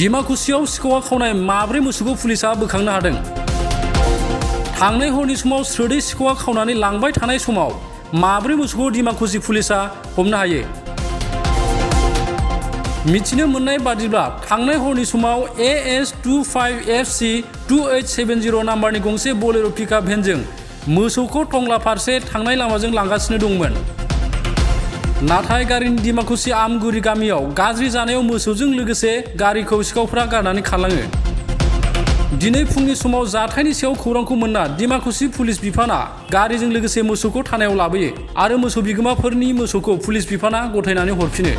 डिमाकुसियाव सिखावा खावनाय माब्रै मोसौखौ पुलिसा बोखांनो हादों। थांनाय हरनि समाव स्रोदै सिखावा खावनानै लांबाय थानाय समाव माब्रै मोसौखौ डिमाकुसि पुलिसा हमनो हायो। मिथिनो मोननाय बादिब्ला थांनाय हरनि समाव AS25FC2870 नाम्बारनि गंसे बोलेरो पिकआप भेनजों मोसौखौ टंला फारसे थांनाय लामाजों लांगासिनो दंमोन। नाथाय गारिनि डिमाकुसि आमगुरि गामियाव गाज्रि जानायाव मोसौजों लोगोसे गारिखौ सिखावफ्रा गारनानै खारलाङो। दिनै फुंनि समाव जाथायनि सायाव खौरांखौ मोनना डिमाकुसि पुलिस बिफाना गारिजों लोगोसे मोसौखौ थानायाव लाबोयो आरो मोसौ बिगोमाफोरनि मोसौखौ पुलिस बिफाना गथायनानै हरफिनो।